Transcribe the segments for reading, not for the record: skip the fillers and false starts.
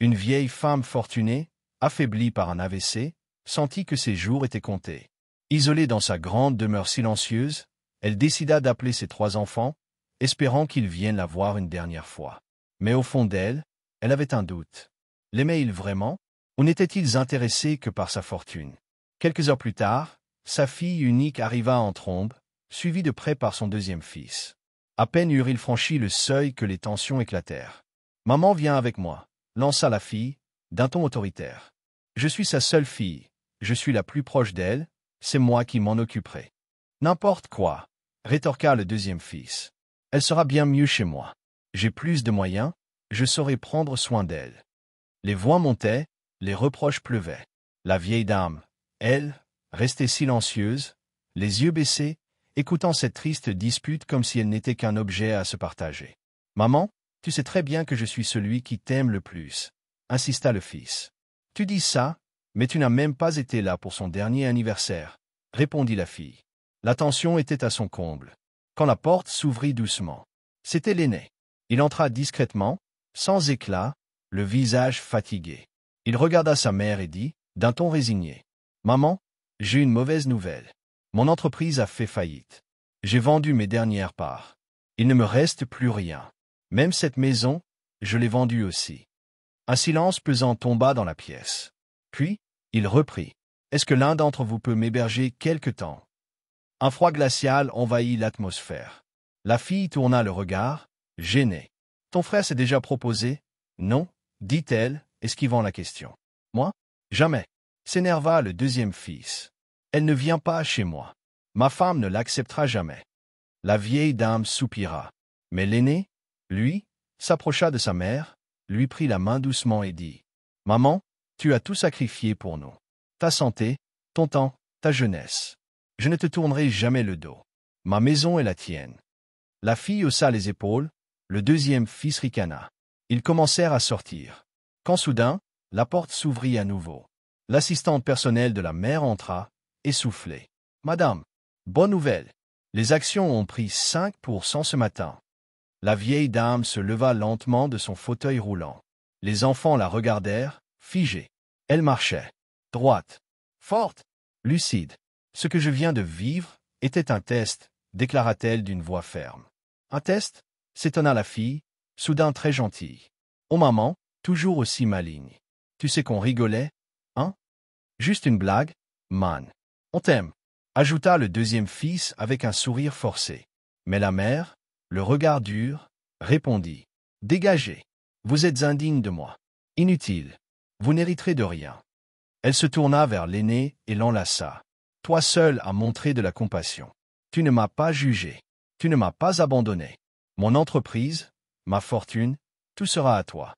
Une vieille femme fortunée, affaiblie par un AVC, sentit que ses jours étaient comptés. Isolée dans sa grande demeure silencieuse, elle décida d'appeler ses 3 enfants, espérant qu'ils viennent la voir une dernière fois. Mais au fond d'elle, elle avait un doute. L'aimait-il vraiment, ou n'étaient-ils intéressés que par sa fortune? Quelques heures plus tard, sa fille unique arriva en trombe, suivie de près par son 2e fils. À peine eurent-ils franchi le seuil que les tensions éclatèrent. « Maman vient avec moi », lança la fille, d'un ton autoritaire. « Je suis sa seule fille, je suis la plus proche d'elle, c'est moi qui m'en occuperai. »« N'importe quoi, » rétorqua le 2e fils. « Elle sera bien mieux chez moi. J'ai plus de moyens, je saurai prendre soin d'elle. » Les voix montaient, les reproches pleuvaient. La vieille dame, elle, restait silencieuse, les yeux baissés, écoutant cette triste dispute comme si elle n'était qu'un objet à se partager. « Maman, tu sais très bien que je suis celui qui t'aime le plus, » insista le fils. « Tu dis ça, mais tu n'as même pas été là pour son dernier anniversaire, » répondit la fille. La tension était à son comble. Quand la porte s'ouvrit doucement. C'était l'aîné. Il entra discrètement, sans éclat, le visage fatigué. Il regarda sa mère et dit, d'un ton résigné, « Maman, j'ai une mauvaise nouvelle. Mon entreprise a fait faillite. J'ai vendu mes dernières parts. Il ne me reste plus rien. Même cette maison, je l'ai vendue aussi. » Un silence pesant tomba dans la pièce. Puis, il reprit. « Est-ce que l'un d'entre vous peut m'héberger quelque temps ?» Un froid glacial envahit l'atmosphère. La fille tourna le regard, gênée. « Ton frère s'est déjà proposé ?»« Non, » dit-elle, esquivant la question. « Moi? Jamais. » S'énerva le 2e fils. « Elle ne vient pas chez moi. Ma femme ne l'acceptera jamais. » La vieille dame soupira. Mais l'aîné, lui, s'approcha de sa mère, lui prit la main doucement et dit, « Maman, tu as tout sacrifié pour nous. Ta santé, ton temps, ta jeunesse. Je ne te tournerai jamais le dos. Ma maison est la tienne. » La fille haussa les épaules, le 2e fils ricana. Ils commencèrent à sortir. Quand soudain, la porte s'ouvrit à nouveau. L'assistante personnelle de la mère entra, essoufflée. « Madame, bonne nouvelle. Les actions ont pris 5% ce matin. » La vieille dame se leva lentement de son fauteuil roulant. Les enfants la regardèrent, figés. Elle marchait. Droite. Forte. Lucide. « Ce que je viens de vivre était un test, » déclara-t-elle d'une voix ferme. « Un test ?» s'étonna la fille, soudain très gentille. « Oh maman, toujours aussi maligne. Tu sais qu'on rigolait, hein? Juste une blague, man. On t'aime. » ajouta le 2e fils avec un sourire forcé. Mais la mère, le regard dur, répondit. « Dégagez. Vous êtes indigne de moi. Inutile. Vous n'hériterez de rien. » Elle se tourna vers l'aîné et l'enlaça. « Toi seul as montré de la compassion. Tu ne m'as pas jugé. Tu ne m'as pas abandonné. Mon entreprise, ma fortune, tout sera à toi. »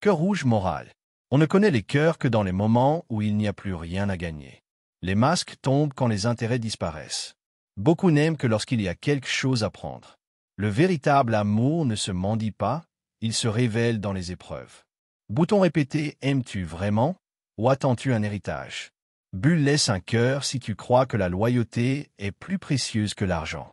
Cœur rouge moral. On ne connaît les cœurs que dans les moments où il n'y a plus rien à gagner. Les masques tombent quand les intérêts disparaissent. Beaucoup n'aiment que lorsqu'il y a quelque chose à prendre. Le véritable amour ne se mendie pas, il se révèle dans les épreuves. Bouton répété, aimes-tu vraiment, ou attends-tu un héritage? Bulle laisse un cœur si tu crois que la loyauté est plus précieuse que l'argent.